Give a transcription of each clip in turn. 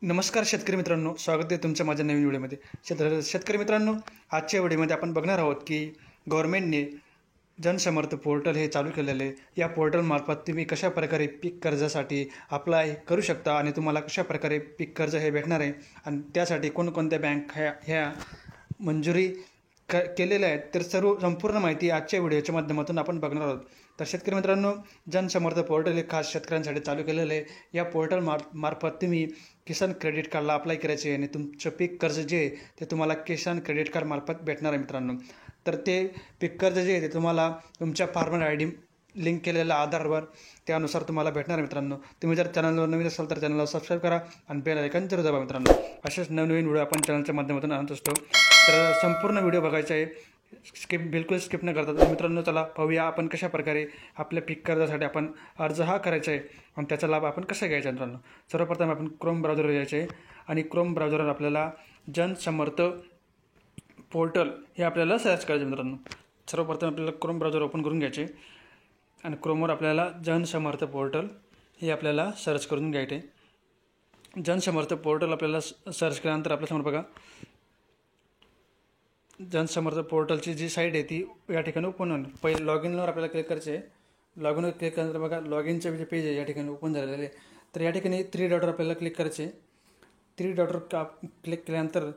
नमस्कार शेतकरी मित्रांनो, स्वागत आहे तुमच्या माझ्या नवीन व्हिडिओमध्ये. शेतकरी मित्रांनो, आजच्या व्हिडिओमध्ये आपण बघणार आहोत की गव्हर्नमेंटने जनसमर्थ पोर्टल हे चालू केलेले आहे. या पोर्टलमार्फत तुम्ही कशा प्रकारे पीक कर्जासाठी अप्लाय करू शकता आणि तुम्हाला कशा प्रकारे पीक कर्ज हे भेटणार आहे आणि त्यासाठी कोणकोणत्या बँक ह्या मंजुरी केलेल्या आहेत, तर संपूर्ण माहिती आजच्या व्हिडिओच्या माध्यमातून आपण बघणार आहोत. तर शेतकरी मित्रांनो, जनसमर्थ पोर्टल हे खास शेतकऱ्यांसाठी चालू केलेलं आहे. या पोर्टल मार्फत तुम्ही किसान क्रेडिट कार्डला अप्लाय करायचे आहे आणि तुमचं पीक कर्ज जे आहे ते तुम्हाला किसान क्रेडिट कार्ड मार्फत भेटणार आहे मित्रांनो. तर ते पीक कर्ज जे आहे ते तुम्हाला तुमच्या फार्मर आय डी लिंक केलेल्या आधारवर त्यानुसार तुम्हाला भेटणार आहे मित्रांनो. तुम्ही जर चॅनलवर नवीन असाल तर चॅनलला सबस्क्राईब करा आणि बेल आयकॉन जरूर दाबा मित्रांनो. असेच नवनवीन व्हिडिओ आपण चॅनलच्या माध्यमातून आणत असतो. तर संपूर्ण व्हिडिओ बघायचा आहे, बिलकुल स्किप न करता. तर मित्रांनो, चला पाहूया आपण कशा प्रकारे आपल्या पीक कर्जासाठी आपण अर्ज हा करायचा आहे आणि त्याचा लाभ आपण कसा घ्यायचा मित्रांनो. सर्वप्रथम आपण क्रोम ब्राउझरवर यायचे आहे आणि क्रोम ब्राउझरवर आपल्याला जनसमर्थ पोर्टल हे आपल्याला सर्च करायचे मित्रांनो. सर्वप्रथम आपल्याला क्रोम ब्राउझर ओपन करून घ्यायचे आणि क्रोमवर आपल्याला जनसमर्थ पोर्टल हे आपल्याला सर्च करून घ्यायचे. जनसमर्थ पोर्टल आपल्याला सर्च केल्यानंतर आपल्यासमोर बघा जनसमर्थ पोर्टलची जी साईट आहे ती या ठिकाणी ओपन होईल. पहिले लॉग इनवर आपल्याला क्लिक करायचे आहे. लॉग इनवर क्लिक केल्यानंतर बघा लॉग इनचे जे पेज आहे या ठिकाणी ओपन झालेले आहे. तर या ठिकाणी 3 डॉटवर आपल्याला क्लिक करायचे. 3 डॉटवर क्लिक केल्यानंतर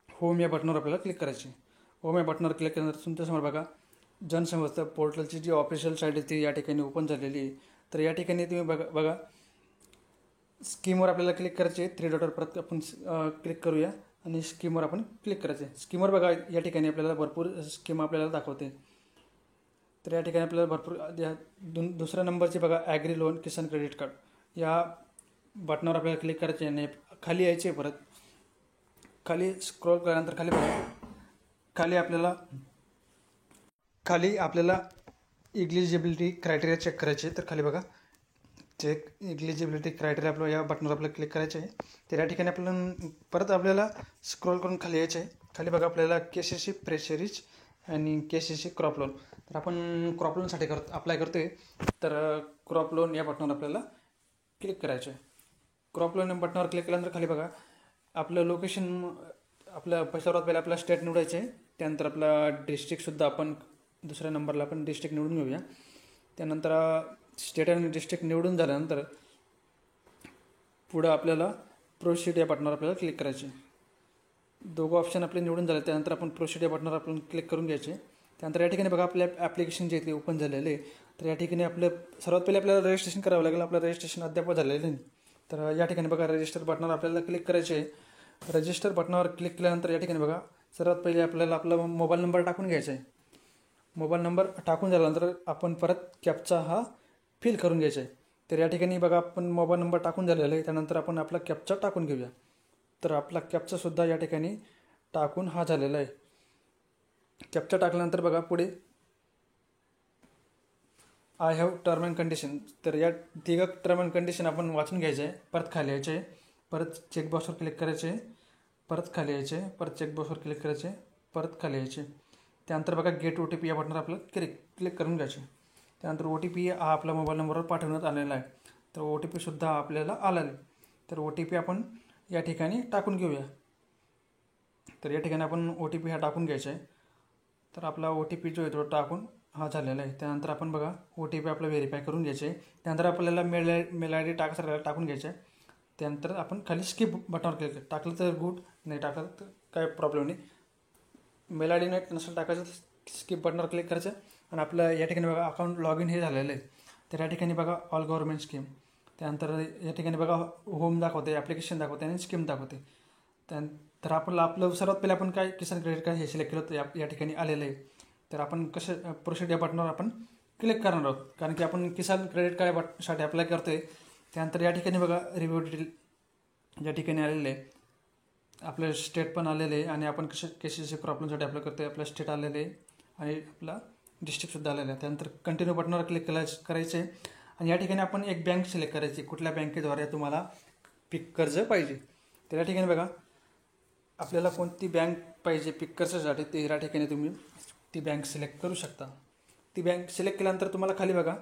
होम या बटनवर आपल्याला क्लिक करायचे. होम या बटनवर क्लिक केल्यानंतर तुमच्यासमोर बघा जनसमर्थ पोर्टलची जी ऑफिशियल साईट आहे ती या ठिकाणी ओपन झालेली आहे. तर या ठिकाणी तुम्ही बघा स्कीमवर आपल्याला क्लिक करायचे. 3 डॉटवर परत आपण क्लिक करूया आणि स्कीमवर आपण क्लिक करायचे. स्कीमवर बघा या ठिकाणी आपल्याला भरपूर स्कीम आपल्याला दाखवते. तर या ठिकाणी आपल्याला भरपूर दुसऱ्या नंबरची बघा ॲग्री लोन किसान क्रेडिट कार्ड या बटनावर आपल्याला क्लिक करायचे आणि खाली यायचे. परत खाली स्क्रॉल केल्यानंतर खाली आपल्याला इलिजिबिलिटी क्रायटेरिया चेक करायचे. तर खाली बघा चेक इलिजिबिलिटी क्रायटेरिया आपलं या बटनवर आपल्याला क्लिक करायचे आहे. तर या ठिकाणी आपल्याला स्क्रॉल करून खाली यायचे आहे. खाली बघा आपल्याला KCC फ्रेशरीज आणि KCC क्रॉप लोन. तर आपण क्रॉप लोनसाठी अप्लाय करतो आहे. तर क्रॉप लोन या बटनवर आपल्याला क्लिक करायचं आहे. क्रॉप लोन या बटनावर क्लिक केल्यानंतर खाली बघा आपलं लोकेशन सर्वात पहिले आपला स्टेट निवडायचं आहे. त्यानंतर आपला डिस्ट्रिक्टसुद्धा आपण दुसऱ्या नंबरला आपण डिस्ट्रिक्ट निवडून घेऊया. त्यानंतर स्टेट आणि डिस्ट्रिक्ट निवडून झाल्यानंतर पुढं आपल्याला प्रोसीड या बटनावर आपल्याला क्लिक करायचे. दोघं ऑप्शन आपले निवडून झाले. त्यानंतर आपण प्रोसीड या बटनावर आपण क्लिक करून घ्यायचे. त्यानंतर या ठिकाणी बघा आपल्या ॲप्लिकेशन जे आहे ते ओपन झालेले आहे. तर या ठिकाणी सर्वात पहिले आपल्याला रजिस्ट्रेशन करावं लागेल. आपलं रजिस्ट्रेशन अद्याप झालेलं नाही. तर या ठिकाणी बघा रजिस्टर बटनावर आपल्याला क्लिक करायचे आहे. रजिस्टर बटनावर क्लिक केल्यानंतर या ठिकाणी बघा सर्वात पहिले आपल्याला आपला मोबाईल नंबर टाकून घ्यायचा आहे. मोबाईल नंबर टाकून झाल्यानंतर आपण परत कॅप्चा हा फिल करून घ्यायचा आहे. तर या ठिकाणी बघा आपण मोबाईल नंबर टाकून झालेला आहे. त्यानंतर आपण आपला कॅप्चा टाकून घेऊया. तर आपला कॅप्चासुद्धा या ठिकाणी टाकून हा झालेला आहे. कॅप्चा टाकल्यानंतर बघा पुढे I have term and condition. तर या तिघं टर्म अँड कंडिशन आपण वाचून घ्यायचं आहे. परत खाली यायचे आहे. परत चेकबॉक्सवर क्लिक करायचे. परत खाली यायचे. परत चेकबॉक्सवर क्लिक करायचे. परत खाली यायचे. त्यानंतर बघा गेट OTP या बटनावर आपल्याला क्लिक करून घ्यायचे. त्यानंतर OTP हा आपल्या मोबाईल नंबरवर पाठवण्यात आलेला आहे. तर OTPसुद्धा आपल्याला आलेला आहे. तर OTP आपण या ठिकाणी टाकून घेऊया. तर या ठिकाणी आपण OTP हा टाकून घ्यायचा आहे. तर आपला OTP जो आहे तो टाकून हा झालेला आहे. त्यानंतर आपण बघा OTP आपला व्हेरीफाय करून घ्यायचे आहे. त्यानंतर आपल्याला मेल ID टाकून घ्यायचं आहे. त्यानंतर आपण खाली स्किप बटनावर क्लिक टाकलं तर गुड, नाही टाकलं तर काय प्रॉब्लेम नाही. मेल ID नाही नसेल टाकायचं स्किप बटनावर क्लिक करायचं आणि आपलं या ठिकाणी बघा अकाउंट लॉग इन हे झालेलं आहे. तर या ठिकाणी बघा ऑल गव्हर्नमेंट स्कीम. त्यानंतर या ठिकाणी बघा होम दाखवते, ॲप्लिकेशन दाखवते आणि स्कीम दाखवते. त्यानंतर आपलं सर्वात पहिले आपण काय किसान क्रेडिट कार्ड हे सिलेक्ट केलं तर या ठिकाणी आलेलं आहे. तर आपण कसं प्रोसीड या बटनावर आपण क्लिक करणार आहोत, कारण की आपण किसान क्रेडिट कार्डसाठी अप्लाय करतो आहे. त्यानंतर या ठिकाणी बघा रिव्ह्यू डिटेल या ठिकाणी आलेलं आहे. आपलं स्टेट पण आलेलं आहे आणि आपण KCC क्रॉप लोनसाठी अप्लाय करतो आहे. आपलं स्टेट आलेलं आहे आणि आपला डिस्ट्रिक्टसुद्धा आलेलं आहे. त्यानंतर कंटिन्यू बटनावर क्लिक करायचे आणि या ठिकाणी आपण एक बँक सिलेक्ट करायची, कुठल्या बँकेद्वारे तुम्हाला पीक कर्ज पाहिजे. तर या ठिकाणी बघा आपल्याला कोणती बँक पाहिजे पीक कर्जासाठी ते या ठिकाणी तुम्ही ती बँक सिलेक्ट करू शकता. ती बँक सिलेक्ट केल्यानंतर तुम्हाला खाली बघा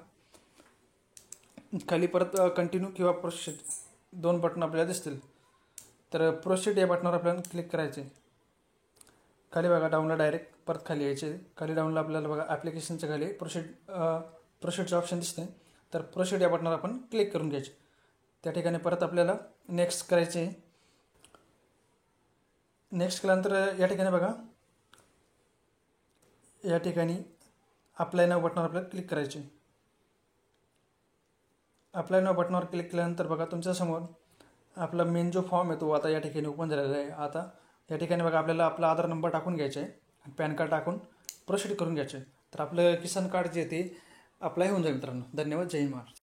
खाली परत कंटिन्यू किंवा प्रोसेस 2 बटन आपल्याला दिसतील. तर प्रोसीड या बटनावर आपल्याला क्लिक करायचे. खाली बघा डाऊनला डायरेक्ट परत खाली यायचे. खाली डाऊनला आपल्याला बघा ॲप्लिकेशनच्या खाली प्रोसीडचं ऑप्शन दिसते. तर प्रोसीड या बटनावर आपण क्लिक करून घ्यायचे. त्या ठिकाणी परत आपल्याला नेक्स्ट करायचे. नेक्स्ट केल्यानंतर या ठिकाणी बघा या ठिकाणी अप्लाय नाव बटनावर आपल्याला क्लिक करायचे. अप्लाय नाव बटनावर क्लिक केल्यानंतर बघा तुमच्यासमोर आपला मेन जो फॉर्म आहे तो आता या ठिकाणी ओपन झालेला आहे. आता या ठिकाणी बघा आपल्याला आपला आधार नंबर टाकून घ्यायचा आहे आणि पॅन कार्ड टाकून प्रोसीड करून घ्यायचे. तर आपलं किसान कार्ड जे आहे ते अप्लाय होऊन जाईल मित्रांनो. धन्यवाद. जय हिंद महाराष्ट्र.